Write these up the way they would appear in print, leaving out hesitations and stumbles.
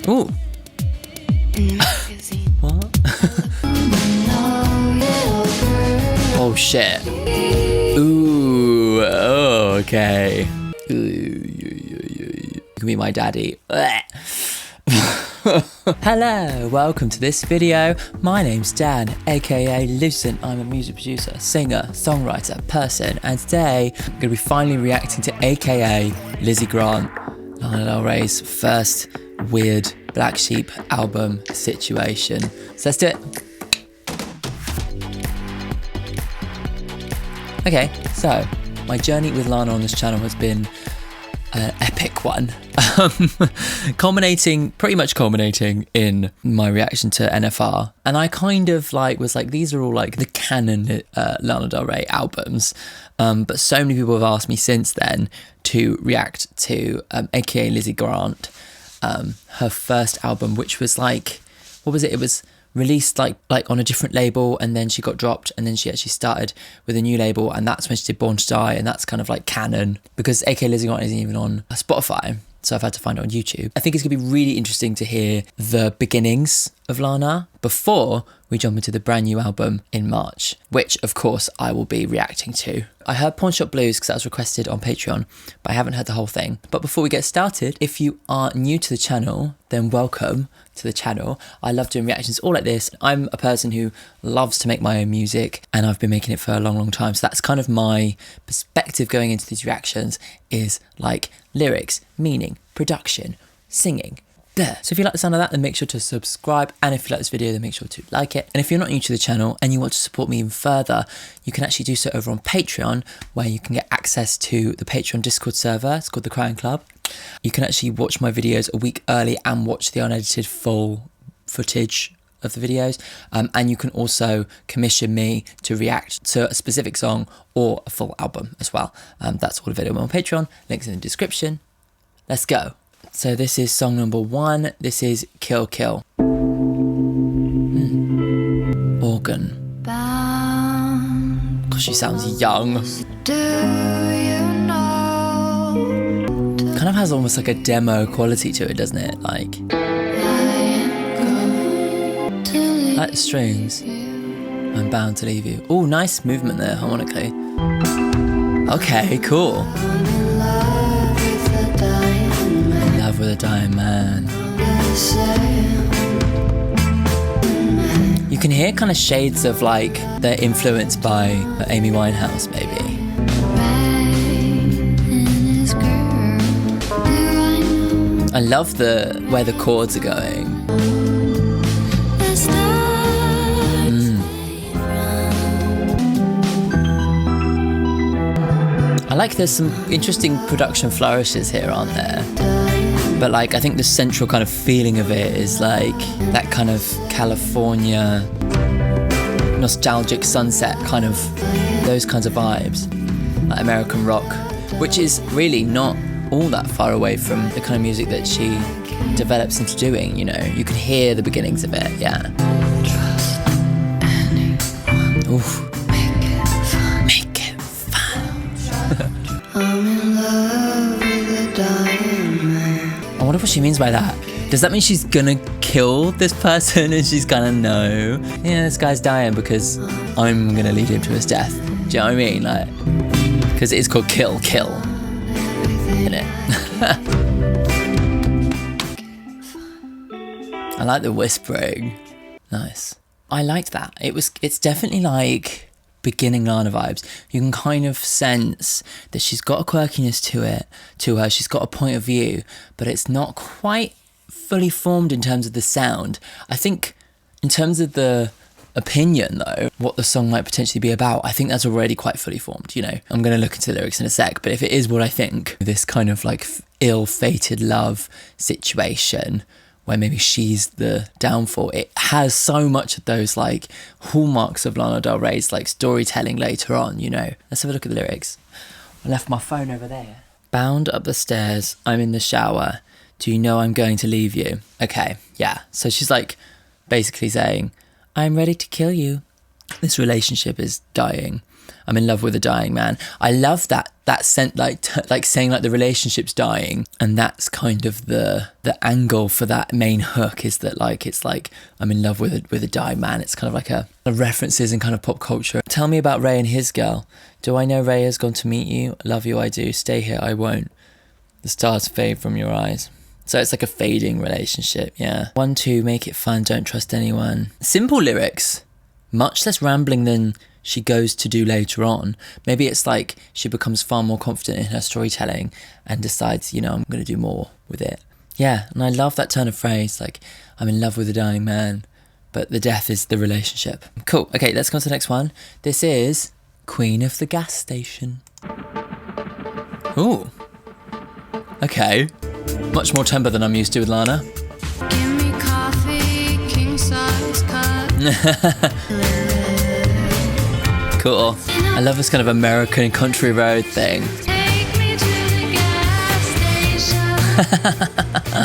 Ooh. What? Oh shit. Ooh. Oh, okay. Ooh, you can be my daddy. Hello, welcome to this video. My name's Dan, A.K.A. Listen. I'm a music producer, singer, songwriter, person, and today I'm going to be finally reacting to A.K.A. Lizzy Grant, Lana Del Rey's first weird Black Sheep album situation. So let's do it. Okay, so my journey with Lana on this channel has been an epic one. Pretty much culminating in my reaction to NFR. And I kind of was like, these are all like the canon Lana Del Rey albums. But so many people have asked me since then to react to A.K.A. Lizzy Grant, her first album, which was like, what was it? It was released like on a different label, and then she got dropped, and then she actually started with a new label, and that's when she did Born to Die, and that's kind of like canon because A.K.A. Lizzy Grant isn't even on Spotify, so I've had to find it on YouTube. I think it's gonna be really interesting to hear the beginnings of Lana before we jump into the brand new album in March, which of course I will be reacting to. I heard Pawn Shop Blues because that was requested on Patreon, but I haven't heard the whole thing. But before we get started, if you are new to the channel, then welcome to the channel. I love doing reactions all like this. I'm a person who loves to make my own music, and I've been making it for a long time, so that's kind of my perspective going into these reactions, is like lyrics, meaning, production, singing. There. So if you like the sound of that, then make sure to subscribe, and if you like this video, then make sure to like it. And if you're not new to the channel and you want to support me even further, you can actually do so over on Patreon, where you can get access to the Patreon Discord server. It's called the Crying Club. You can actually watch my videos a week early and watch the unedited full footage of the videos, and you can also commission me to react to a specific song or a full album as well. That's all available on Patreon. Links in the description. Let's go. So this is song number 1. This is Kill Kill. Organ. Gosh, she sounds young. Kind of has almost like a demo quality to it, doesn't it? Like the strings. I'm bound to leave you. Oh, nice movement there harmonically. Okay, cool. With a dying man. You can hear kind of shades of like they're influenced by Amy Winehouse, maybe. I love where the chords are going. I like there's some interesting production flourishes here, aren't there? But like, I think the central kind of feeling of it is like that kind of California nostalgic sunset kind of, those kinds of vibes, like American rock, which is really not all that far away from the kind of music that she develops into doing, you know. You can hear the beginnings of it, yeah. Oof. Make it fun. I'm in love with a dying man. I wonder what she means by that. Does that mean she's gonna kill this person and she's gonna know, yeah, this guy's dying because I'm gonna lead him to his death? Do you know what I mean? Like, because it is called Kill Kill, isn't it? I like the whispering. Nice. I liked that. It's definitely like beginning Lana vibes. You can kind of sense that she's got a quirkiness to her. She's got a point of view, but it's not quite fully formed in terms of the sound. I think in terms of the opinion though, what the song might potentially be about, I think that's already quite fully formed, you know. I'm going to look into the lyrics in a sec, but if it is what I think, this kind of like ill-fated love situation where maybe she's the downfall, it has so much of those like hallmarks of Lana Del Rey's like storytelling later on, you know. Let's have a look at the lyrics. I left my phone over there. Bound up the stairs, I'm in the shower. Do you know I'm going to leave you? Okay, yeah. So she's like basically saying, I'm ready to kill you. This relationship is dying. I'm in love with a dying man. I love that sent like saying like the relationship's dying, and that's kind of the angle for that main hook, is that like it's like I'm in love with a dying man. It's kind of like a references in kind of pop culture. Tell me about Ray and his girl. Do I know Ray has gone to meet you? Love you, I do. Stay here, I won't. The stars fade from your eyes. So it's like a fading relationship, yeah. 1, 2, make it fun, don't trust anyone. Simple lyrics, much less rambling than she goes to do later on. Maybe it's like she becomes far more confident in her storytelling and decides, you know, I'm going to do more with it. Yeah, and I love that turn of phrase, like, I'm in love with a dying man, but the death is the relationship. Cool, okay, let's go on to the next one. This is Queen of the Gas Station. Ooh, okay. Much more tempo than I'm used to with Lana. Give me coffee, king size cup. Cool. I love this kind of American country road thing. Take me to the gas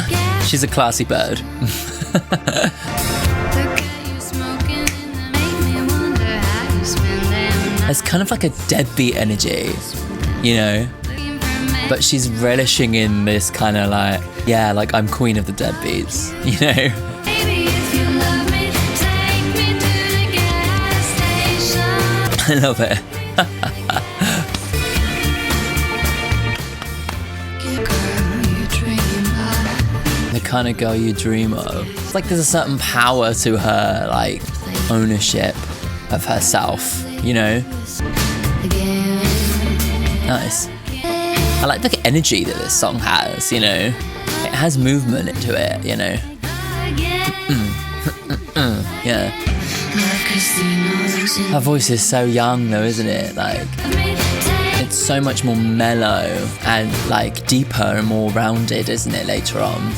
station. She's a classy bird. Look at you smoking and then make me wonder how you spend them nights. It's kind of like a deadbeat energy, you know? Looking for me. But she's relishing in this kind of like, yeah, like I'm queen of the deadbeats, you know? Baby, if you love me, take me to the gas station. I love it. Girl, you dream of. The kind of girl you dream of. It's like there's a certain power to her, like ownership of herself, you know? Again. Nice. I like the energy that this song has, you know? It has movement into it, you know? Yeah. Her voice is so young though, isn't it? Like, it's so much more mellow and like deeper and more rounded, isn't it, later on?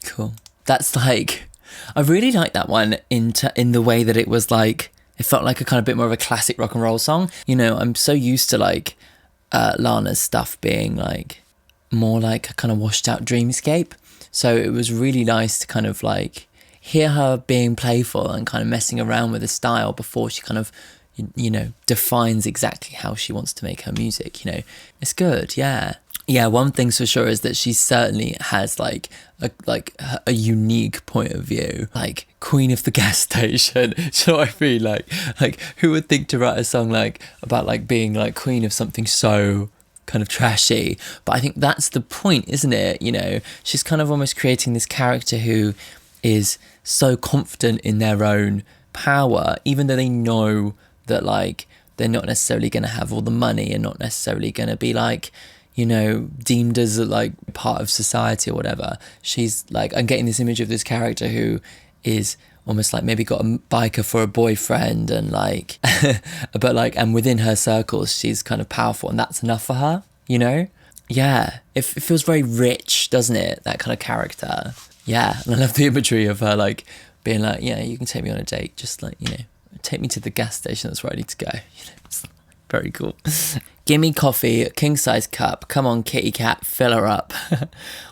Cool. That's like, I really like that one in the way that it was like, it felt like a kind of bit more of a classic rock and roll song. You know, I'm so used to like Lana's stuff being like more like a kind of washed out dreamscape. So it was really nice to kind of like hear her being playful and kind of messing around with the style before she kind of, you know, defines exactly how she wants to make her music, you know. It's good, yeah. Yeah, one thing's for sure is that she certainly has like a unique point of view, like Queen of the Gas Station. So I mean, like who would think to write a song like about like being like queen of something so kind of trashy? But I think that's the point, isn't it? You know, she's kind of almost creating this character who is so confident in their own power, even though they know that like they're not necessarily going to have all the money and not necessarily going to be like, you know, deemed as like part of society or whatever. She's like, I'm getting this image of this character who is almost like maybe got a biker for a boyfriend and like, but like, and within her circles, she's kind of powerful and that's enough for her, you know? Yeah, it feels very rich, doesn't it? That kind of character. Yeah, and I love the imagery of her like being like, yeah, you can take me on a date, just like, you know, take me to the gas station, that's where I need to go. You know, it's very cool. Gimme coffee, king size cup. Come on, kitty cat, fill her up.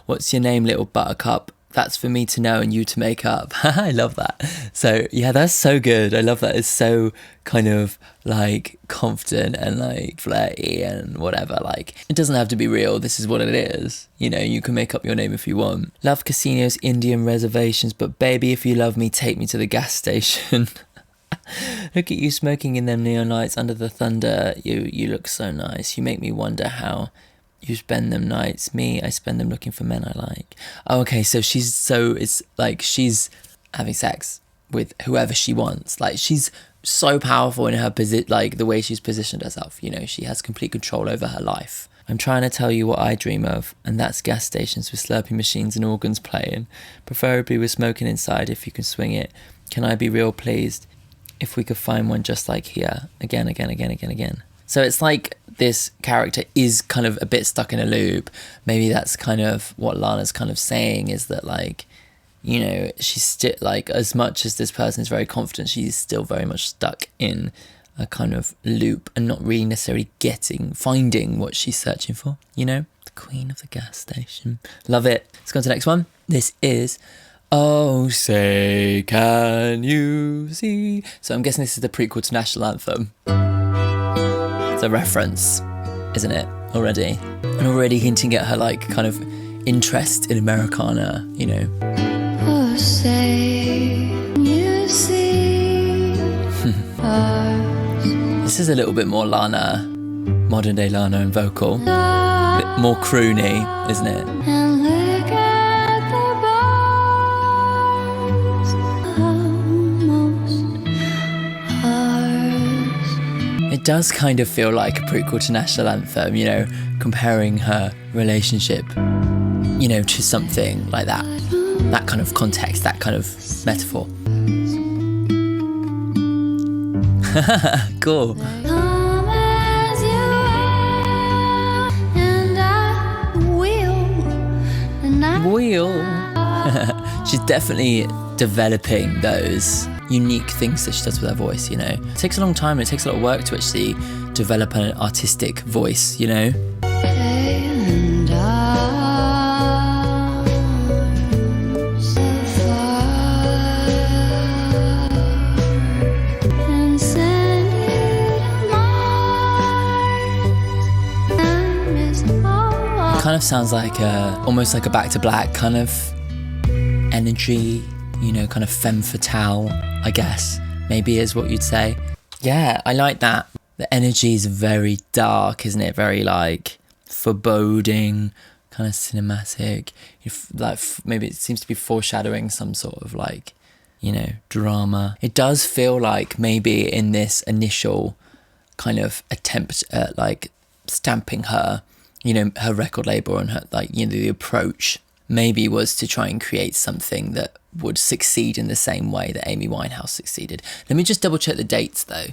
What's your name, little buttercup? That's for me to know and you to make up. I love that. So yeah, that's so good. I love that. It's so kind of like confident and like flirty and whatever. Like, it doesn't have to be real. This is what it is. You know, you can make up your name if you want. Love casinos, Indian reservations, but baby, if you love me, take me to the gas station. Look at you smoking in them neon lights under the thunder. You look so nice. You make me wonder how you spend them nights. Me, I spend them looking for men I like. Oh, okay, so it's like she's having sex with whoever she wants. Like, she's so powerful in her like the way she's positioned herself. You know, she has complete control over her life. I'm trying to tell you what I dream of, and that's gas stations with slurping machines and organs playing, preferably with smoking inside if you can swing it. Can I be real pleased if we could find one just like here, again. So it's like this character is kind of a bit stuck in a loop. Maybe that's kind of what Lana's kind of saying, is that like, you know, she's still like, as much as this person is very confident, she's still very much stuck in a kind of loop and not really necessarily finding what she's searching for, you know? The Queen of the Gas Station. Love it. Let's go on to the next one. This is Oh, say, can you see? So I'm guessing this is the prequel to National Anthem. It's a reference, isn't it, already? And already hinting at her, like, kind of interest in Americana, you know. Oh, say you see us. This is a little bit more Lana, modern day Lana and vocal. A bit more croony, isn't it? And look at the bars, almost ours. It does kind of feel like a prequel to National Anthem, you know, comparing her relationship, you know, to something like that. That kind of context, that kind of metaphor. Cool. Come as you are, and I will, and I Wheel. She's definitely developing those unique things that she does with her voice, you know. It takes a long time and it takes a lot of work to actually develop an artistic voice, you know. and ours so far, and send you to Mars. Time is all. Kind of sounds like almost like a Back to Black kind of energy, you know, kind of femme fatale, I guess, maybe is what you'd say. Yeah, I like that. The energy is very dark, isn't it? Very like foreboding, kind of cinematic. Like maybe it seems to be foreshadowing some sort of like, you know, drama. It does feel like maybe in this initial kind of attempt at like stamping her, you know, her record label and her, like, you know, the approach maybe was to try and create something that would succeed in the same way that Amy Winehouse succeeded. Let me just double check the dates though.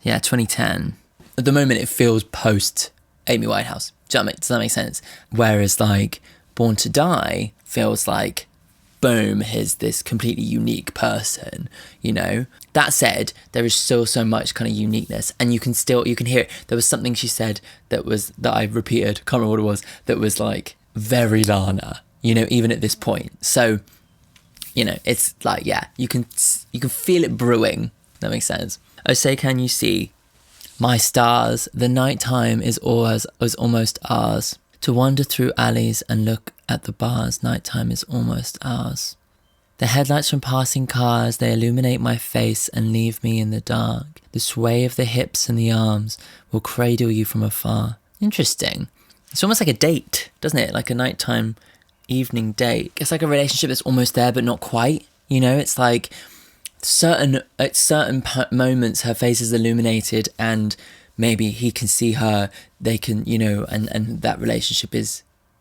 Yeah, 2010. At the moment it feels post Amy Winehouse. Does that make sense? Whereas like Born to Die feels like, boom, here's this completely unique person, you know. That said, there is still so much kind of uniqueness, and you can hear it. There was something she said that I repeated, can't remember what it was, that was like very Lana, you know, even at this point. So, you know, it's like, yeah, you can feel it brewing. That makes sense. Oh, say, can you see? My stars, the nighttime is almost ours. To wander through alleys and look at the bars, nighttime is almost ours. The headlights from passing cars, they illuminate my face and leave me in the dark. The sway of the hips and the arms will cradle you from afar. Interesting. It's almost like a date, doesn't it? Like a nighttime evening date. It's like a relationship that's almost there but not quite. You know, it's like at certain moments her face is illuminated and maybe he can see her, they can, you know, and that relationship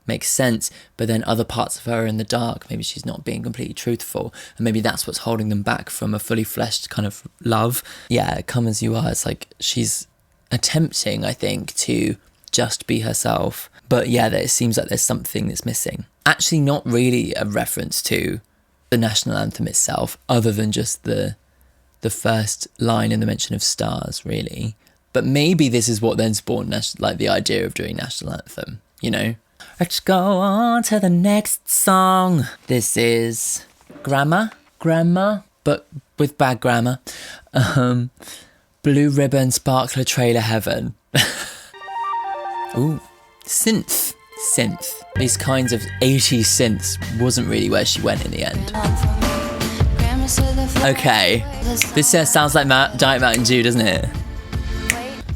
makes sense, but then other parts of her are in the dark. Maybe she's not being completely truthful, and maybe that's what's holding them back from a fully fleshed kind of love. Yeah, come as you are. It's like she's attempting, I think, to just be herself, but yeah, it seems like there's something that's missing. Actually, not really a reference to the national anthem itself, other than just the first line in the mention of stars, really. But maybe this is what then spawned like the idea of doing national anthem, you know. Let's go on to the next song. This is Gramma, but with bad grammar. Blue Ribbon Sparkler Trailer Heaven. Ooh, synth. These kinds of 80s synths wasn't really where she went in the end. Okay, this sounds like Diet Mountain Dew, doesn't it?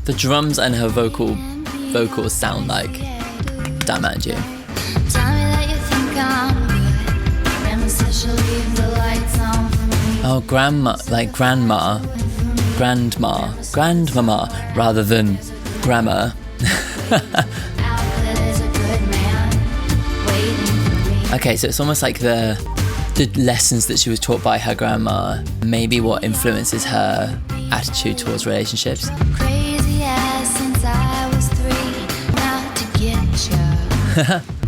The drums and her vocals sound like Diet Mountain Dew. Oh, grandma, rather than grammar. Okay, so it's almost like the lessons that she was taught by her grandma, maybe what influences her attitude towards relationships. Crazy ass since I was 3, not to get ya.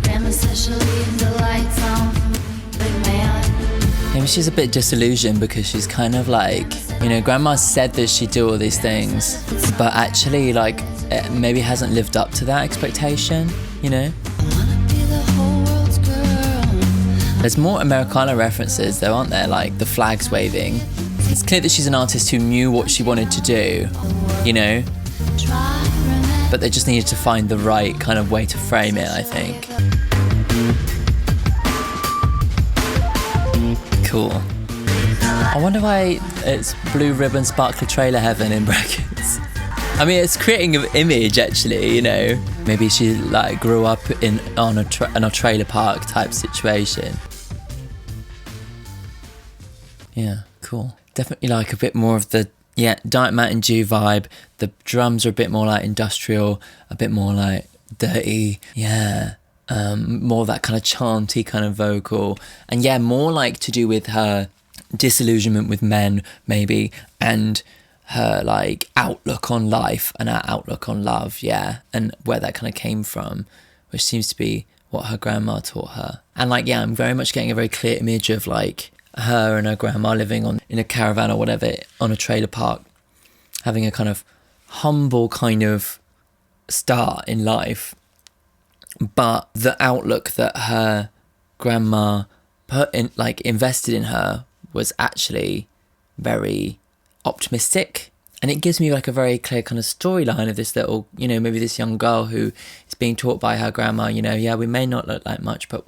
Grandma said she'll leave the lights on for me, big man. Maybe she's a bit disillusioned because she's kind of like, you know, grandma said that she'd do all these things, but actually like it maybe hasn't lived up to that expectation, you know? I wanna be the whole world's girl. There's more Americana references though, aren't there? Like the flags waving. It's clear that she's an artist who knew what she wanted to do, you know? But they just needed to find the right kind of way to frame it, I think. Cool. I wonder why it's blue ribbon sparkly trailer heaven in brackets. I mean, it's creating an image actually, you know. Maybe she like grew up in a trailer park type situation. Yeah, cool. Definitely like a bit more of the Dark Mountain Dew vibe. The drums are a bit more like industrial, a bit more like dirty. Yeah. More that kind of chanty kind of vocal. And yeah, more like to do with her disillusionment with men maybe, and her like outlook on life and her outlook on love, yeah, and where that kind of came from, which seems to be what her grandma taught her. And like, yeah, I'm very much getting a very clear image of like her and her grandma living in a caravan or whatever on a trailer park, having a kind of humble kind of start in life, but the outlook that her grandma put in, like invested in her, was actually very optimistic. And it gives me like a very clear kind of storyline of this little, you know, maybe this young girl who is being taught by her grandma, you know, yeah, we may not look like much, but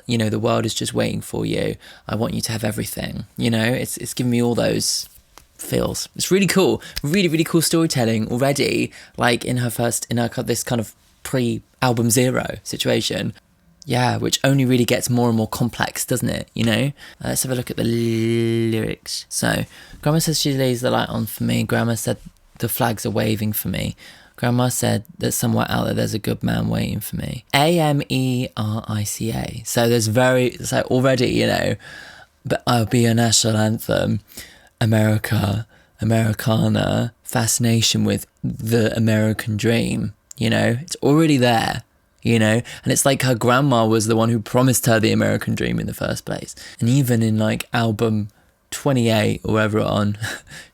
you know, the world is just waiting for you. I want you to have everything, you know. It's giving me all those feels. It's really cool, really, really cool storytelling already, like in her this kind of pre-album zero situation. Yeah, which only really gets more and more complex, doesn't it? You know? Let's have a look at the lyrics. So, Grandma says she lays the light on for me. Grandma said the flags are waving for me. Grandma said that somewhere out there's a good man waiting for me. America. So it's like already, you know, but I'll be a national anthem. America, Americana, fascination with the American dream, you know? It's already there. You know, and it's like her grandma was the one who promised her the American dream in the first place. And even in like album 28 or wherever on,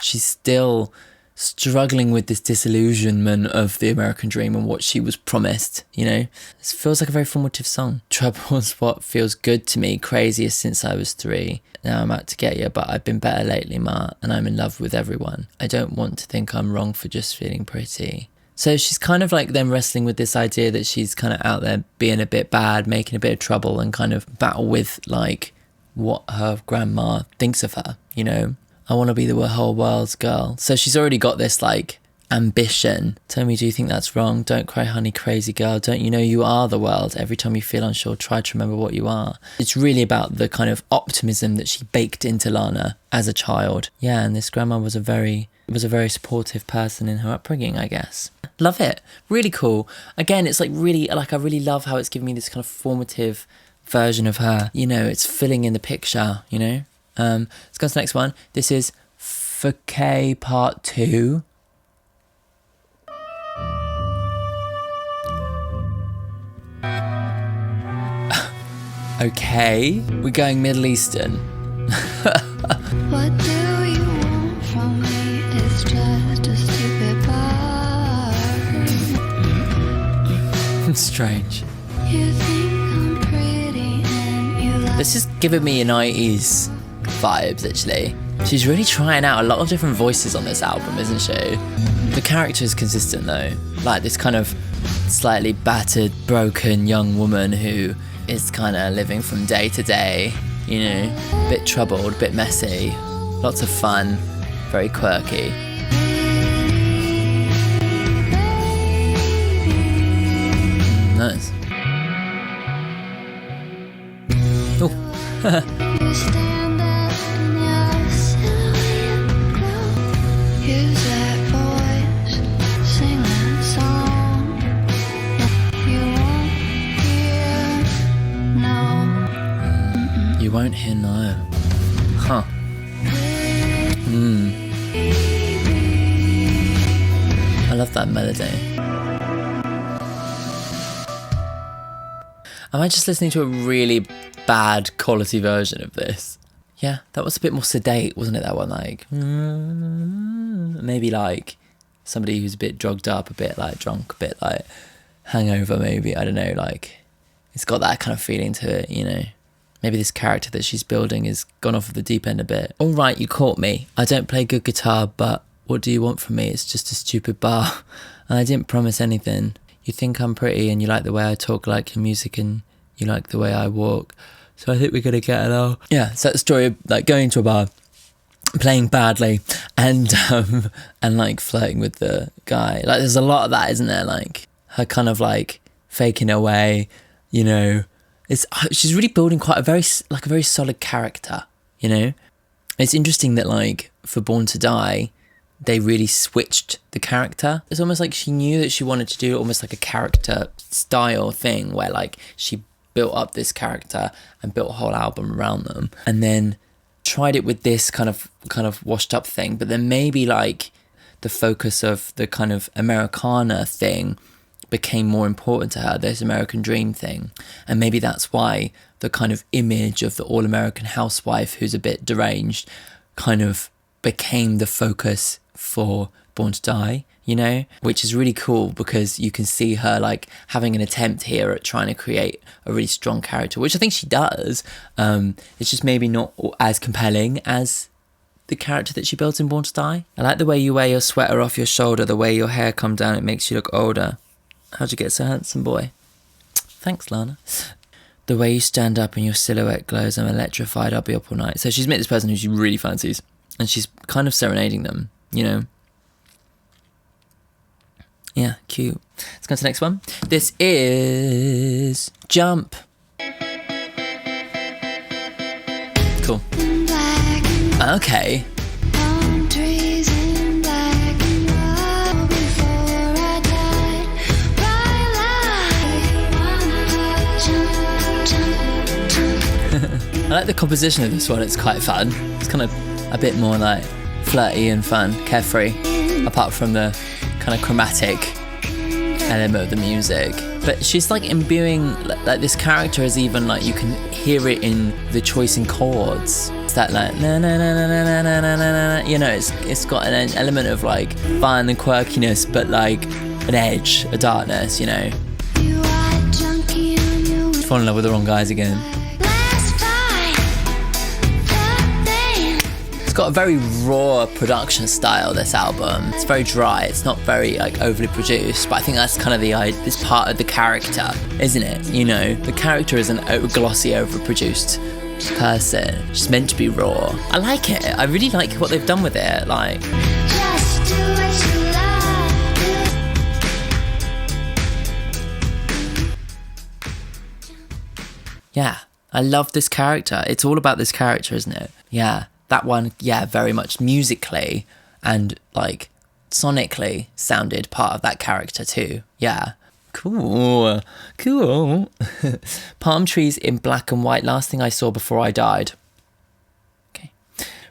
she's still struggling with this disillusionment of the American dream and what she was promised, you know. It feels like a very formative song. Trouble's what feels good to me, craziest since I was 3. Now I'm out to get you, but I've been better lately, ma, and I'm in love with everyone. I don't want to think I'm wrong for just feeling pretty. So she's kind of like then wrestling with this idea that she's kind of out there being a bit bad, making a bit of trouble, and kind of battle with like what her grandma thinks of her, you know. I want to be the whole world's girl. So she's already got this like ambition. Tell me, do you think that's wrong? Don't cry, honey, crazy girl. Don't you know you are the world? Every time you feel unsure, try to remember what you are. It's really about the kind of optimism that she baked into Lana as a child. Yeah, and this grandma was a very supportive person in her upbringing, I guess. Love it. Really cool. Again, it's like really, like I really love how it's giving me this kind of formative version of her. You know, it's filling in the picture, you know. Let's go to the next one. This is A.K.A. Part 2. Okay, we're going Middle Eastern. What do you want from me? It's just a stupid part. Strange. You think I'm pretty and you like This is giving me 90s vibes, actually. She's really trying out a lot of different voices on this album, isn't she? The character is consistent, though. Like this kind of slightly battered, broken young woman who is kind of living from day to day, you know, a bit troubled, a bit messy, lots of fun, very quirky. Nice. Oh. you stand up in your silhouette glow. Use that voice, sing that song. You won't hear no. You won't hear no. Huh. I love that melody. Am I just listening to a really bad quality version of this? Yeah, that was a bit more sedate, wasn't it, that one? Like, maybe like somebody who's a bit drugged up, a bit like drunk, a bit like hangover maybe, I don't know, like it's got that kind of feeling to it, you know. maybe this character that she's building has gone off of the deep end a bit. All right, you caught me. I don't play good guitar, but what do you want from me? It's just a stupid bar. And I didn't promise anything. You think I'm pretty and you like the way I talk, like your music, and you like the way I walk. So I think we're going to get along. Yeah, so the story of like going to a bar, playing badly, and like flirting with the guy. Like there's a lot of that, isn't there? Like her kind of like faking her way, you know. She's really building quite a very solid character, you know. It's interesting that like for Born to Die, they really switched the character. It's almost like she knew that she wanted to do almost like a character style thing where like she built up this character and built a whole album around them, and then tried it with this kind of washed up thing. But then maybe like the focus of the kind of Americana thing became more important to her, this American dream thing. And maybe that's why the kind of image of the all-American housewife who's a bit deranged kind of became the focus for Born to Die, you know, which is really cool because you can see her like having an attempt here at trying to create a really strong character, which I think she does. It's just maybe not as compelling as the character that she built in Born to Die. I like the way you wear your sweater off your shoulder, the way your hair comes down, it makes you look older. How'd you get so handsome, boy? Thanks, Lana. The way you stand up and your silhouette glows, I'm electrified, I'll be up all night. So she's met this person who she really fancies, and she's kind of serenading them, you know. Yeah, cute. Let's go to the next one. This is Jump. Cool. Okay. I like the composition of this one, it's quite fun. It's kind of a bit more like flirty and fun, carefree, apart from the kind of chromatic element of the music. But she's like imbuing, like this character is even like, you can hear it in the choice in chords. It's that like, na na na na na na na na, you know, it's got an element of like fun and quirkiness, but like an edge, a darkness, you know. Fall in love with the wrong guys again. Got a very raw production style, this album. It's very dry, it's not very like overly produced, but I think that's kind of this part of the character, isn't it? You know, the character isn't a glossy, overproduced person. She's meant to be raw. I like it. I really like what they've done with it. Like, just do what you love. Yeah, I love this character. It's all about this character, isn't it? Yeah. That one, yeah, very much musically and like sonically sounded part of that character too. Yeah. Cool. Palm trees in black and white. Last thing I saw before I died. Okay.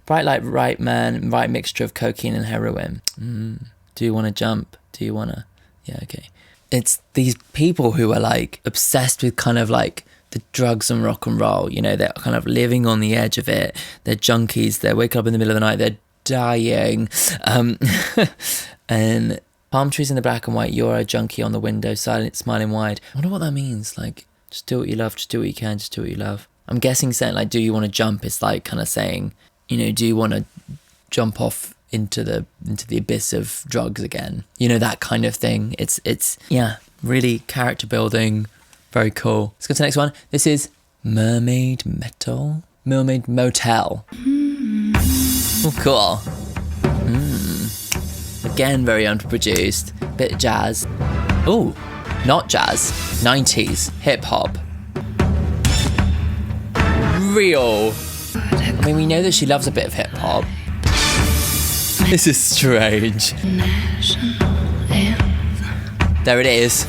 Bright light, right man, right mixture of cocaine and heroin. Do you want to jump? Do you want to? Yeah, okay. It's these people who are like obsessed with kind of like the drugs and rock and roll, you know, they're kind of living on the edge of it. They're junkies, they're waking up in the middle of the night, they're dying. And palm trees in the black and white, you're a junkie on the window, silent, smiling wide. I wonder what that means. Like, just do what you love, just do what you can, just do what you love. I'm guessing saying like, do you want to jump? It's like kind of saying, you know, do you want to jump off into the abyss of drugs again? You know, that kind of thing. It's yeah, really character building. Very cool. Let's go to the next one. This is Mermaid Motel. Oh, cool. Again, very underproduced. Bit of jazz. Oh, not jazz. 90s hip hop. Real. I mean, we know that she loves a bit of hip hop. This is strange. There it is.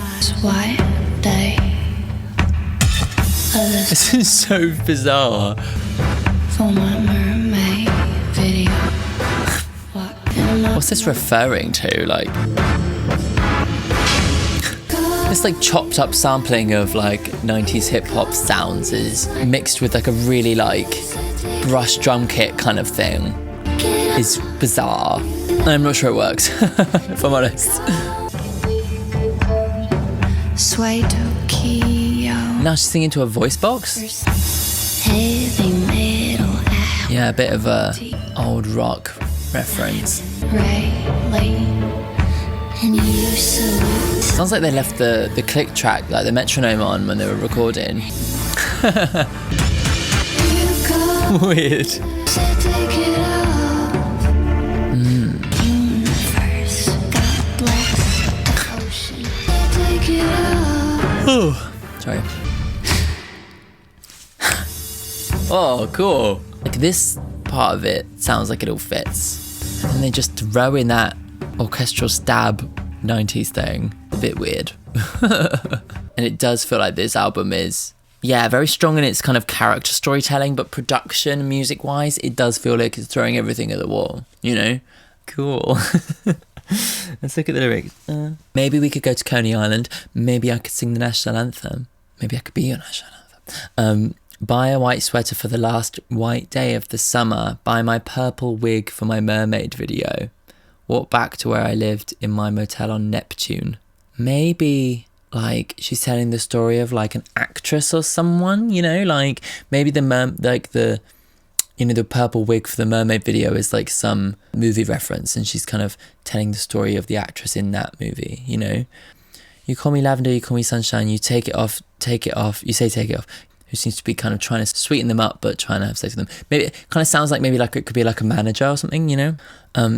This is so bizarre. For my mermaid video. What's this referring to? Like, this like chopped up sampling of like 90s hip hop sounds is mixed with like a really like brush drum kit kind of thing. Is bizarre. I'm not sure it works, if I'm honest. Now she's singing to a voice box? heavy metal out. Yeah, a bit of a old rock reference. And you salute. Sounds like they left the click track, like the metronome on when they were recording. You go, Weird. say take it off. Universe, God bless the ocean. Take it off. Sorry. Oh, cool. Like this part of it sounds like it all fits. And then they just throw in that orchestral stab 90s thing. A bit weird. And it does feel like this album is, yeah, very strong in its kind of character storytelling, but production, music-wise, it does feel like it's throwing everything at the wall, you know? Cool. Let's look at the lyrics. Maybe we could go to Coney Island. Maybe I could sing the national anthem. Maybe I could be your national anthem. Buy a white sweater for the last white day of the summer. Buy my purple wig for my mermaid video. Walk back to where I lived in my motel on Neptune. Maybe, like, she's telling the story of, like, an actress or someone, you know? Like, maybe the purple wig for the mermaid video is, like, some movie reference, and she's kind of telling the story of the actress in that movie, you know? You call me lavender, you call me sunshine, you take it off, you say take it off. Who seems to be kind of trying to sweeten them up, but trying to have sex with them. Maybe it kind of sounds like maybe like it could be like a manager or something, you know?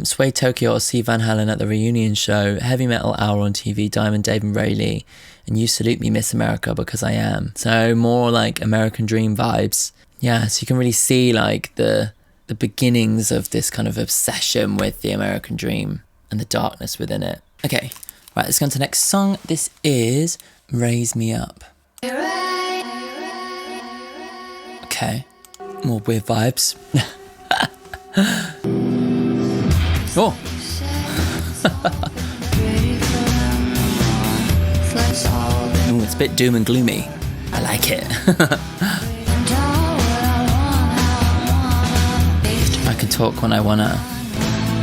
Sway Tokyo or see Van Halen at the reunion show, Heavy Metal Hour on TV, Diamond Dave and Rayleigh, and you salute me Miss America because I am. So more like American Dream vibes. Yeah, so you can really see like the beginnings of this kind of obsession with the American Dream and the darkness within it. Okay, right, let's go on to the next song. This is Raise Me Up. Okay, more weird vibes. Oh. Ooh, it's a bit doom and gloomy. I like it. I can talk when I wanna.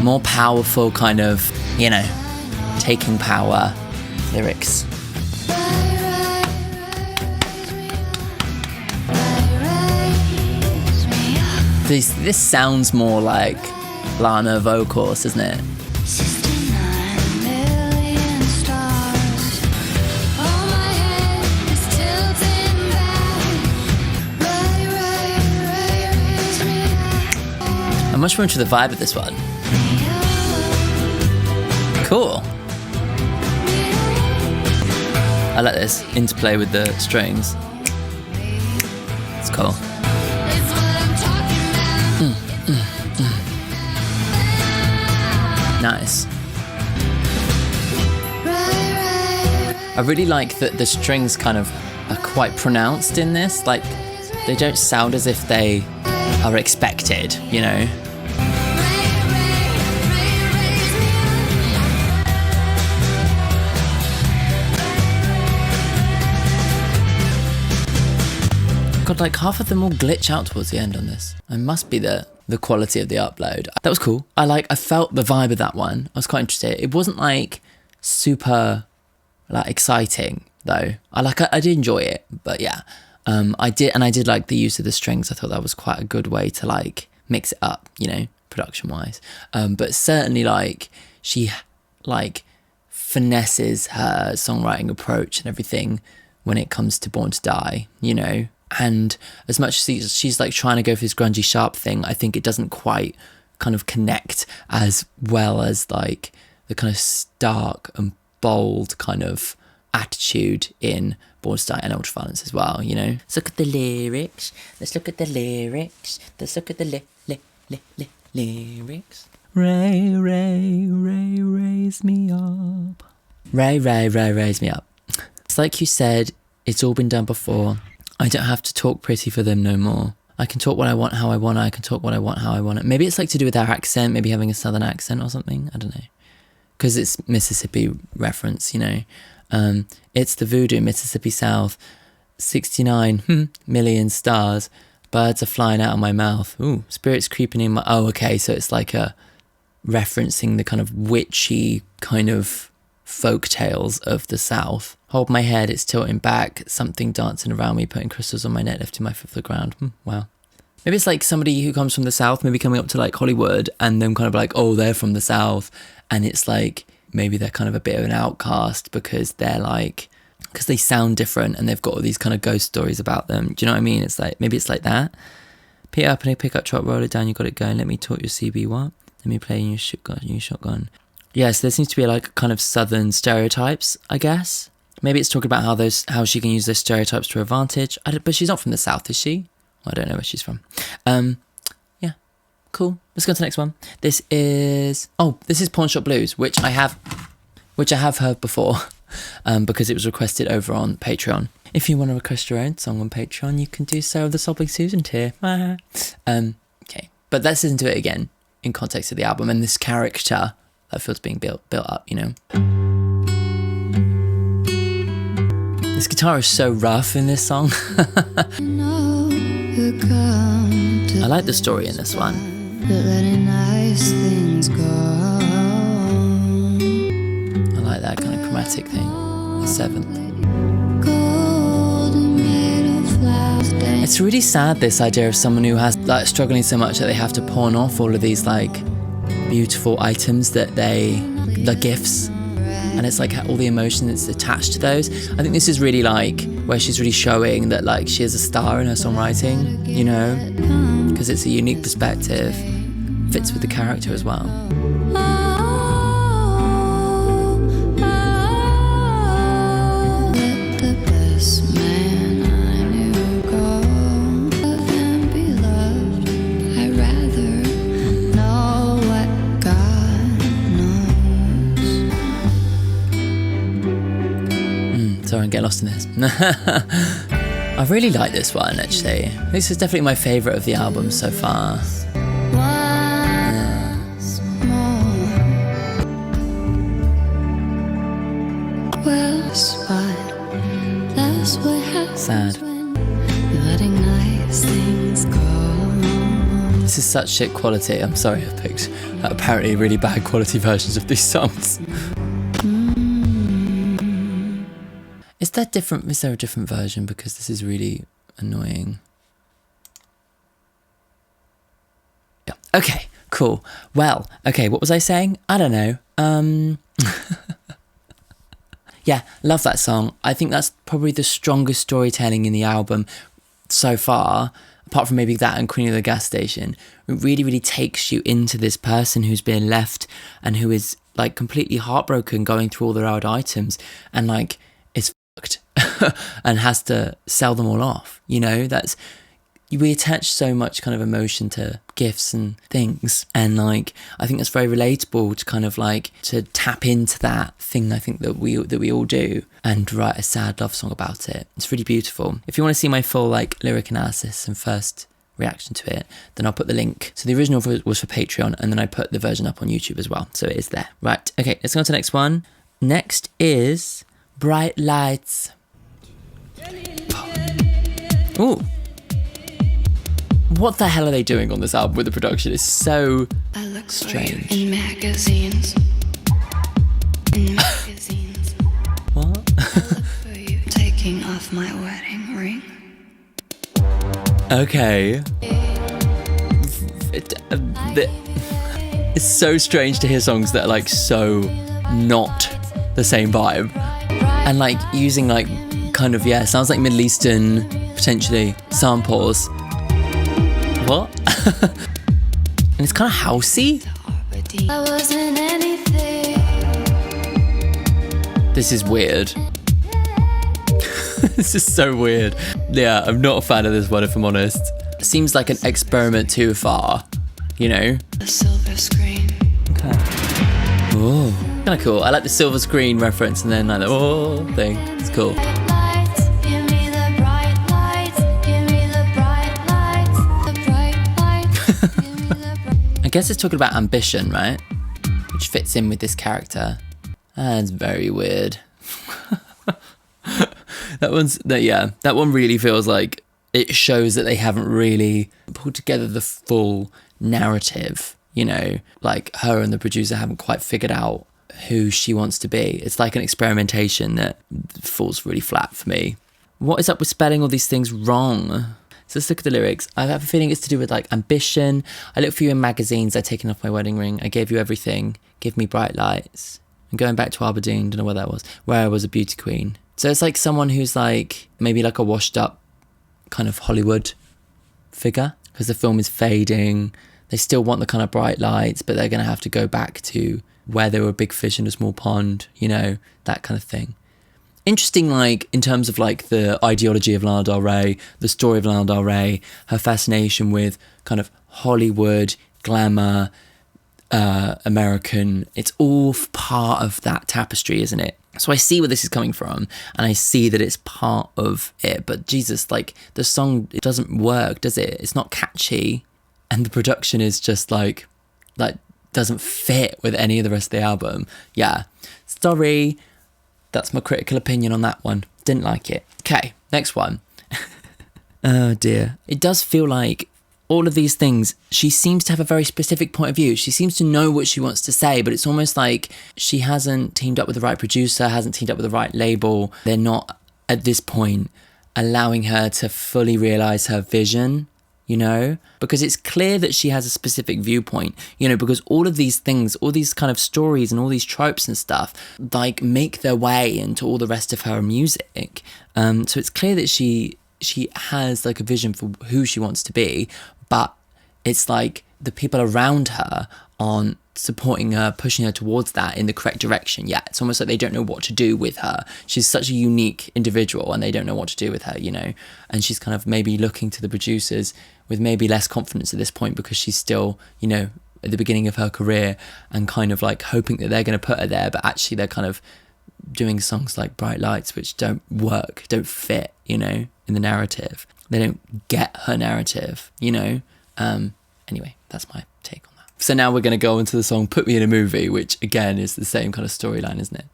More powerful kind of, you know, taking power lyrics. This sounds more like Lana vocals, doesn't it? 69 million stars. Oh, my head is tilting back. Raise me up. I'm much more into the vibe of this one. Cool. I like this interplay with the strings. It's cool. It's what I'm talking about. Nice. I really like that the strings kind of are quite pronounced in this. Like, they don't sound as if they are expected, you know? God, like half of them all glitch out towards the end on this. It must be the quality of the upload. That was cool. I felt the vibe of that one. I was quite interested. It wasn't like super like exciting though. I did enjoy it, but yeah. I did like the use of the strings. I thought that was quite a good way to like mix it up, you know, production wise. But certainly like she like finesses her songwriting approach and everything when it comes to Born to Die, you know. And as much as she's like trying to go for this grungy sharp thing, I think it doesn't quite kind of connect as well as like the kind of stark and bold kind of attitude in Born to Die and Ultraviolence as well, you know. Let's look at the lyrics. Let's look at the lyrics. Let's look at the lyrics. Ray, Ray, Ray, raise me up. Ray, Ray, Ray, raise me up. It's like you said, it's all been done before. I don't have to talk pretty for them no more. I can talk what I want, how I want. I can talk what I want, how I want it. Maybe it's like to do with our accent, maybe having a southern accent or something. I don't know. Because it's Mississippi reference, you know. It's the voodoo, Mississippi South. 69 million stars. Birds are flying out of my mouth. Ooh, spirits creeping in my... Oh, okay, so it's like a referencing the kind of witchy kind of folk tales of the South. Hold my head, it's tilting back, something dancing around me, putting crystals on my neck, lifting my foot off the ground. Wow. Maybe it's like somebody who comes from the South, maybe coming up to like Hollywood and then kind of like, oh, they're from the South. And it's like, maybe they're kind of a bit of an outcast because they're like, because they sound different and they've got all these kind of ghost stories about them. Do you know what I mean? It's like, maybe it's like that. Pick it up and pick up, trot, roll it down, you got it going. Let me talk your CB, what? Let me play your shotgun. Yeah, so there seems to be like kind of Southern stereotypes, I guess. Maybe it's talking about how she can use those stereotypes to her advantage. But she's not from the South, is she? Well, I don't know where she's from. Yeah, cool. Let's go to the next one. This is Pawn Shop Blues, which I have heard before, because it was requested over on Patreon. If you want to request your own song on Patreon, you can do so with the Sobbing Susan tier. Okay, but let's listen to it again in context of the album and this character that feels being built up, you know. This guitar is so rough in this song. I like the story in this one. I like that kind of chromatic thing. The seventh. It's really sad, this idea of someone who has like struggling so much that they have to pawn off all of these like beautiful items that the gifts, and it's like all the emotion that's attached to those. I think this is really like where she's really showing that like she is a star in her songwriting, you know, because it's a unique perspective, fits with the character as well. Sorry, I'm getting lost in this. I really like this one, actually. This is definitely my favourite of the album so far. Sad. This is such shit quality. I'm sorry, I've picked apparently really bad quality versions of these songs. Is there a different version? Because this is really annoying. Yeah. Okay, cool. Well, okay, what was I saying? I don't know. Yeah, love that song. I think that's probably the strongest storytelling in the album so far, apart from maybe that and Queen of the Gas Station. It really, really takes you into this person who's been left and who is like completely heartbroken going through all their old items and like is fucked and has to sell them all off. You know, we attach so much kind of emotion to gifts and things, and like I think that's very relatable to kind of like to tap into that thing. I think that we all do, and write a sad love song about it. It's really beautiful. If you want to see my full like lyric analysis and first reaction to it, then I'll put the link. So the original was for Patreon, and then I put the version up on YouTube as well, so it is there. Right, okay, let's go on to the next one. Next is Brite Lites. Ooh. What the hell are they doing on this album with the production? It's so strange. In magazines. What? I look for you taking off my wedding ring. Okay. It's so strange to hear songs that are like so not the same vibe. And like using like kind of, yeah, sounds like Middle Eastern, potentially, samples. What? And it's kind of housey. I wasn't anything. This is weird. This is so weird. Yeah, I'm not a fan of this one, if I'm honest. Seems like an experiment too far, you know? The silver screen. Okay. Oh, kind of cool. I like the silver screen reference and then like the oh thing. It's cool. Lights, give me the bright lights. Give me the bright lights. The bright lights. Give me the bright. I guess it's talking about ambition, right? Which fits in with this character. That's very weird. That one really feels like it shows that they haven't really pulled together the full narrative, you know, like her and the producer haven't quite figured out who she wants to be. It's like an experimentation that falls really flat for me. What is up with spelling all these things wrong? So let's look at the lyrics. I have a feeling it's to do with like ambition. I look for you in magazines. I've taken off my wedding ring. I gave you everything. Give me bright lights. I'm going back to Aberdeen. Don't know where that was. Where I was a beauty queen. So it's like someone who's like maybe like a washed up kind of Hollywood figure, because the film is fading. They still want the kind of bright lights, but they're going to have to go back to where there were big fish in a small pond, you know, that kind of thing. Interesting, like, in terms of, like, the ideology of Lana Del Rey, the story of Lana Del Rey, her fascination with kind of Hollywood, glamour, American, it's all part of that tapestry, isn't it? So I see where this is coming from, and I see that it's part of it, but Jesus, like, the song, it doesn't work, does it? It's not catchy, and the production is just, like, doesn't fit with any of the rest of the album. Yeah, sorry. That's my critical opinion on that one. Didn't like it. Okay, next one. Oh dear. It does feel like all of these things, she seems to have a very specific point of view. She seems to know what she wants to say, but it's almost like she hasn't teamed up with the right producer, hasn't teamed up with the right label. They're not, at this point, allowing her to fully realise her vision, you know? Because it's clear that she has a specific viewpoint, you know, because all of these things, all these kind of stories and all these tropes and stuff, like, make their way into all the rest of her music. So it's clear that she has, like, a vision for who she wants to be, but it's like the people around her aren't supporting her, pushing her towards that in the correct direction yet. It's almost like they don't know what to do with her. She's such a unique individual and they don't know what to do with her, you know? And she's kind of maybe looking to the producers with maybe less confidence at this point because she's still, you know, at the beginning of her career and kind of like hoping that they're going to put her there, but actually they're kind of doing songs like Brite Lites which don't work, don't fit, you know, in the narrative. They don't get her narrative, you know? Anyway, that's my take on that. So now we're going to go into the song Put Me in a Movie, which again is the same kind of storyline, isn't it?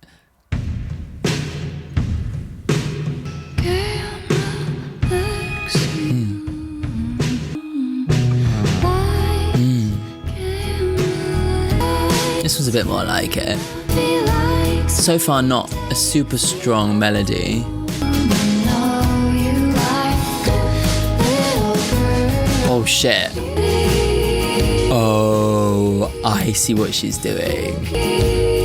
This was a bit more like it. So far not a super strong melody. Oh shit. Oh, I see what she's doing.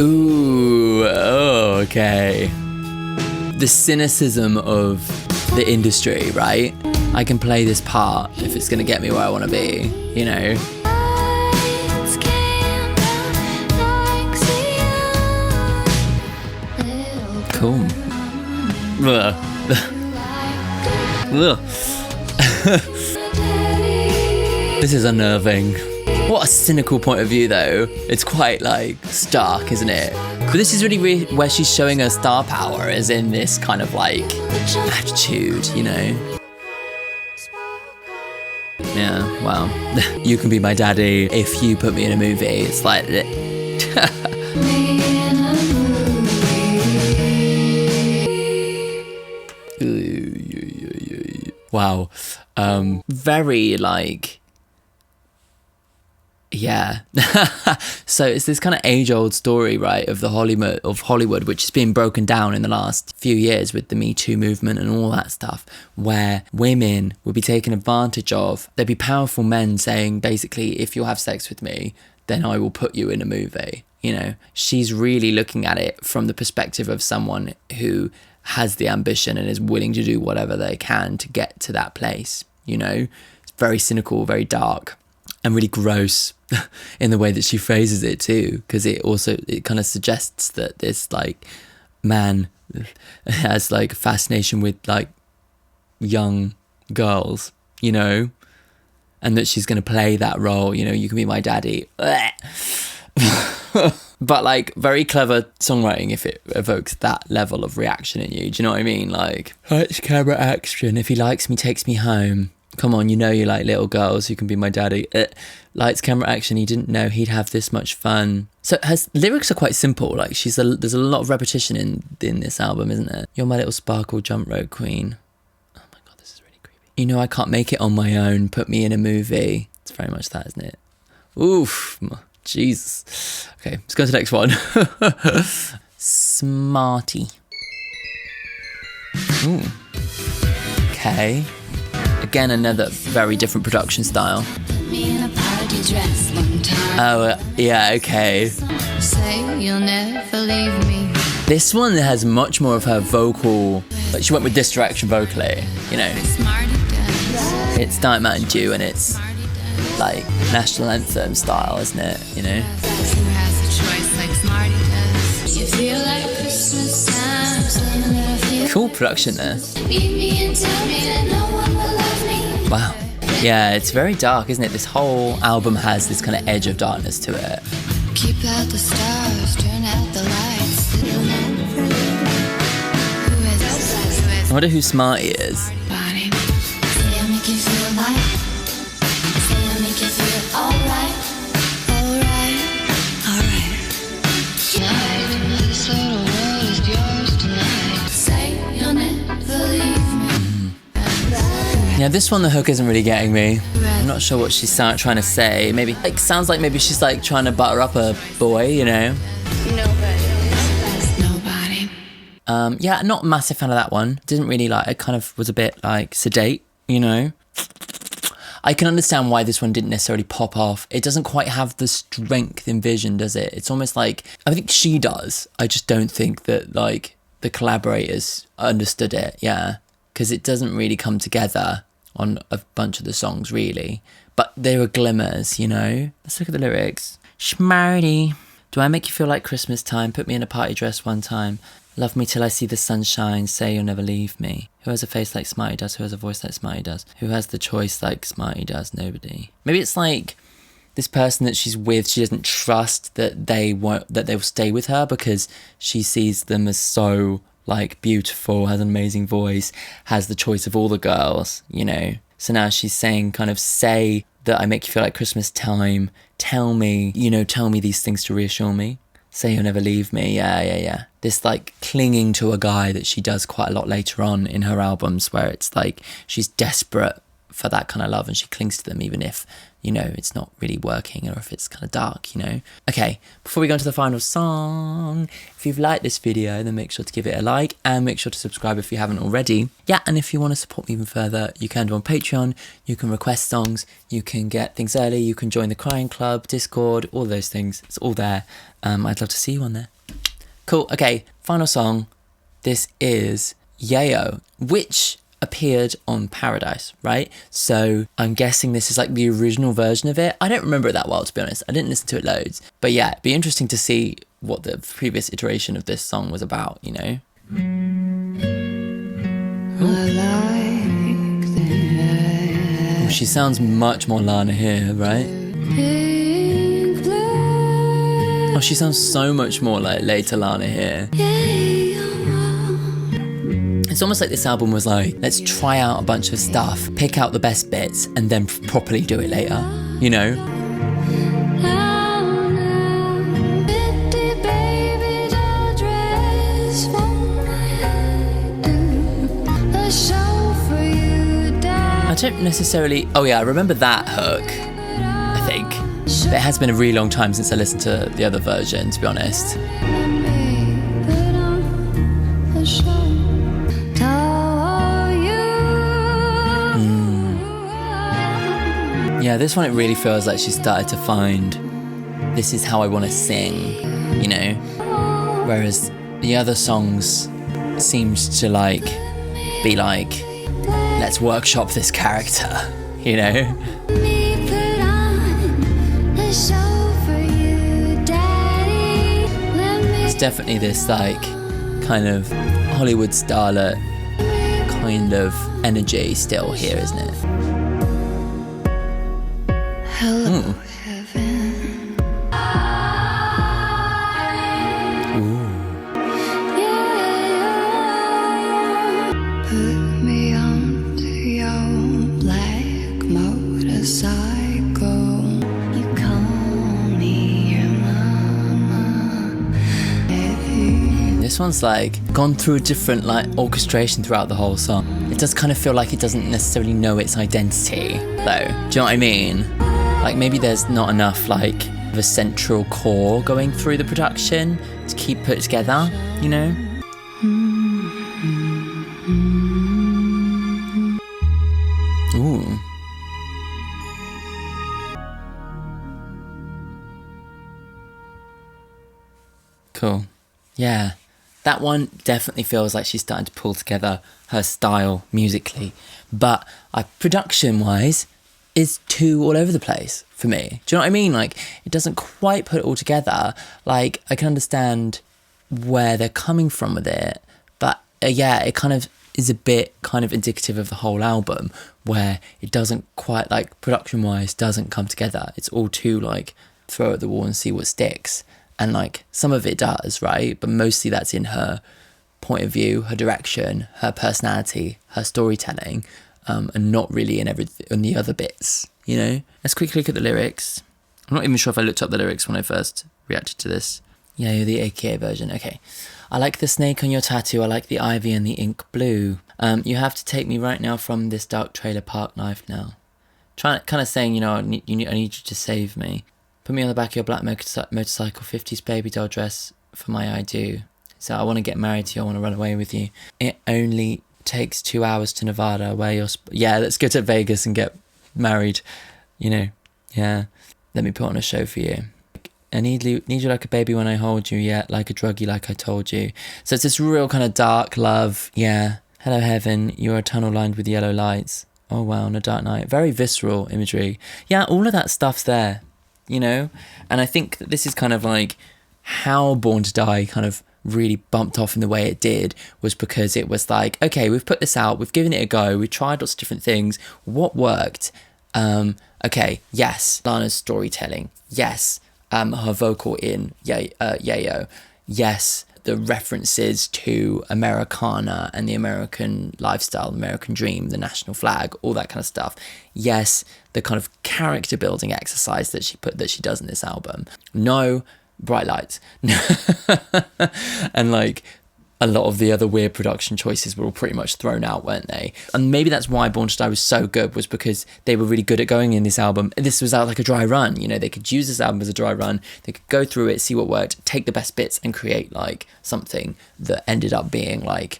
Ooh, oh, okay. The cynicism of the industry, right? I can play this part if it's gonna get me where I wanna be, you know? Cool. This is unnerving. What a cynical point of view, though. It's quite, like, stark, isn't it? But this is really where she's showing her star power, is in this kind of, like, attitude, you know? Yeah, well, you can be my daddy if you put me in a movie. It's like... Wow. Very, like... Yeah. So it's this kind of age-old story, right, of the Hollywood, which has been broken down in the last few years with the Me Too movement and all that stuff, where women would be taken advantage of. There'd be powerful men saying, basically, if you'll have sex with me, then I will put you in a movie. You know, she's really looking at it from the perspective of someone who has the ambition and is willing to do whatever they can to get to that place, you know? It's very cynical, very dark, and really gross in the way that she phrases it too, because it kind of suggests that this, like, man has, like, fascination with, like, young girls, you know? And that she's going to play that role, you know, you can be my daddy. But, like, very clever songwriting if it evokes that level of reaction in you. Do you know what I mean? Like, lights, camera, action. If he likes me, takes me home. Come on, you know you like little girls. You can be my daddy. Lights, camera, action. He didn't know he'd have this much fun. So her lyrics are quite simple. Like, there's a lot of repetition in this album, isn't there? You're my little sparkle jump rope queen. Oh my God, this is really creepy. You know I can't make it on my own. Put me in a movie. It's very much that, isn't it? Oof. Jesus. Okay, let's go to the next one. Smarty. Ooh. Okay. Again, another very different production style. Oh, yeah, okay. Say you'll never leave me. This one has much more of her vocal, like she went with this direction vocally, you know. Smarty does. It's Night Mountain Dew and it's like national anthem style, isn't it, you know? Who has a choice like Smarty does? You feel like Christmas time, saying that I feel. Cool production there. Leave me and tell me that no one will love me. Wow. Yeah, it's very dark, isn't it? This whole album has this kind of edge of darkness to it. Keep out the stars, turn out the lights. I wonder who Smarty is. Body. Say I make you feel like. Say I make you feel alright. Alright. Alright. Tonight, this little world is yours tonight. Say you'll never leave me. Yeah, this one, the hook isn't really getting me. I'm not sure what she's trying to say. Maybe, like, sounds like maybe she's like trying to butter up a boy, you know? Nobody. Yeah, not a massive fan of that one. Didn't really like, it kind of was a bit like sedate, you know? I can understand why this one didn't necessarily pop off. It doesn't quite have the strength in Vision, does it? It's almost like, I think she does. I just don't think that, like, the collaborators understood it, yeah. Because it doesn't really come together on a bunch of the songs, really. But there were glimmers, you know? Let's look at the lyrics. Smarty. Do I make you feel like Christmas time? Put me in a party dress one time. Love me till I see the sunshine. Say you'll never leave me. Who has a face like Smarty does? Who has a voice like Smarty does? Who has the choice like Smarty does? Nobody. Maybe it's like this person that she's with, she doesn't trust that they will stay with her because she sees them as so, like, beautiful, has an amazing voice, has the choice of all the girls, you know. So now she's saying, kind of, say that I make you feel like Christmas time. Tell me, you know, tell me these things to reassure me. Say you'll never leave me. Yeah. This, like, clinging to a guy that she does quite a lot later on in her albums, where it's like she's desperate for that kind of love and she clings to them even if, you know, it's not really working or if it's kind of dark, you know. Okay, before we go on to the final song, if you've liked this video, then make sure to give it a like and make sure to subscribe if you haven't already. Yeah, and if you want to support me even further, you can do on Patreon, you can request songs, you can get things early, you can join the Crying Club, Discord, all those things. It's all there. I'd love to see you on there. Cool, okay, final song. This is Yayo, which appeared on Paradise, right? So I'm guessing this is like the original version of it. I don't remember it that well, to be honest. I didn't listen to it loads. But yeah, it'd be interesting to see what the previous iteration of this song was about, you know? Oh, she sounds much more Lana here, right? Oh, she sounds so much more like later Lana here. It's almost like this album was like, let's try out a bunch of stuff, pick out the best bits, and then properly do it later, you know? I don't necessarily... Oh yeah, I remember that hook, I think. But it has been a really long time since I listened to the other version, to be honest. Yeah, this one, it really feels like she started to find, this is how I want to sing, you know? Whereas the other songs seemed to like, be like, let's workshop this character, you know? It's definitely this like, kind of Hollywood starlet kind of energy still here, isn't it? Hello, heaven. Ooh. Put me on your black motorcycle. You call me your mama. This one's like gone through a different like orchestration throughout the whole song. It does kind of feel like it doesn't necessarily know its identity, though. Do you know what I mean? Like maybe there's not enough like a central core going through the production to keep put together, you know? Ooh. Cool. Yeah. That one definitely feels like she's starting to pull together her style musically. But production-wise, is too all over the place for me. Do you know what I mean? Like, it doesn't quite put it all together. Like, I can understand where they're coming from with it. But, yeah, it kind of is a bit kind of indicative of the whole album, where it doesn't quite, like, production-wise, doesn't come together. It's all too, like, throw at the wall and see what sticks. And, like, some of it does, right? But mostly that's in her point of view, her direction, her personality, her storytelling, and not really in the other bits, you know? Let's quickly look at the lyrics. I'm not even sure if I looked up the lyrics when I first reacted to this. Yeah, you're the A.K.A. version. Okay. I like the snake on your tattoo. I like the ivy and the ink blue. You have to take me right now from this dark trailer park knife now. Kind of saying, you know, I need you to save me. Put me on the back of your black motorcycle, 50s baby doll dress for my I do. So I want to get married to you, I want to run away with you. It only takes 2 hours to Nevada where you're... yeah, let's go to Vegas and get married, you know. Yeah, let me put on a show for you. I need you like a baby when I hold you, yeah, like a druggie like I told you. So it's this real kind of dark love, yeah. Hello heaven, you're a tunnel lined with yellow lights. Oh wow, on a dark night. Very visceral imagery. Yeah, all of that stuff's there. You know, and I think that this is kind of like how Born to Die kind of really bumped off in the way it did, was because it was like, okay, we've put this out, we've given it a go, we've tried lots of different things, what worked? Okay, yes, Lana's storytelling, yes, her vocal in Yayo, yes, the references to Americana and the American lifestyle, the American dream, the national flag, all that kind of stuff. Yes, the kind of character building exercise that she does in this album. No, Brite Lites. And like a lot of the other weird production choices were all pretty much thrown out, weren't they? And maybe that's why Born to Die was so good, was because they were really good at going in this album. This was out like a dry run, you know, they could use this album as a dry run. They could go through it, see what worked, take the best bits and create like something that ended up being like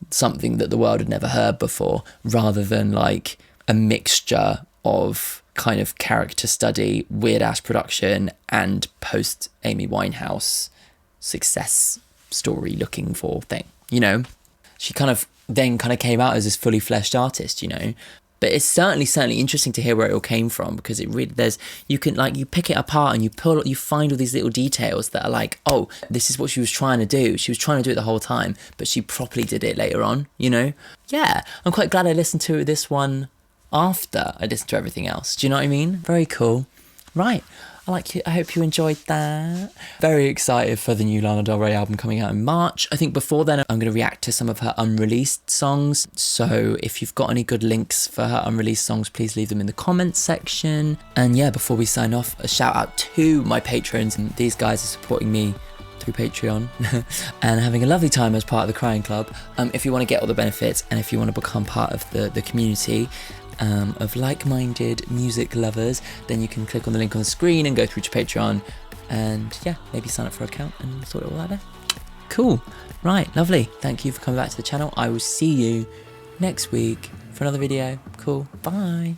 something that the world had never heard before, rather than like a mixture of kind of character study, weird ass production, and post Amy Winehouse success story looking for thing, you know. She kind of then kind of came out as this fully fleshed artist, you know. But it's certainly interesting to hear where it all came from, because it really, you pick it apart and you find all these little details that are like, oh, this is what she was trying to do. She was trying to do it the whole time, but she properly did it later on, you know. Yeah, I'm quite glad I listened to this one after I listened to everything else. Do you know what I mean? Very cool. Right. I hope you enjoyed that. Very excited for the new Lana Del Rey album coming out in March. I think before then I'm going to react to some of her unreleased songs. So if you've got any good links for her unreleased songs, please leave them in the comments section. And yeah, before we sign off, a shout out to my patrons. And these guys are supporting me through Patreon and having a lovely time as part of the Crying Club. If you want to get all the benefits and if you want to become part of the community of like-minded music lovers, then you can click on the link on the screen and go through to Patreon and yeah, maybe sign up for an account and sort it all out there. Cool. Right, lovely. Thank you for coming back to the channel. I will see you next week for another video. Cool. Bye.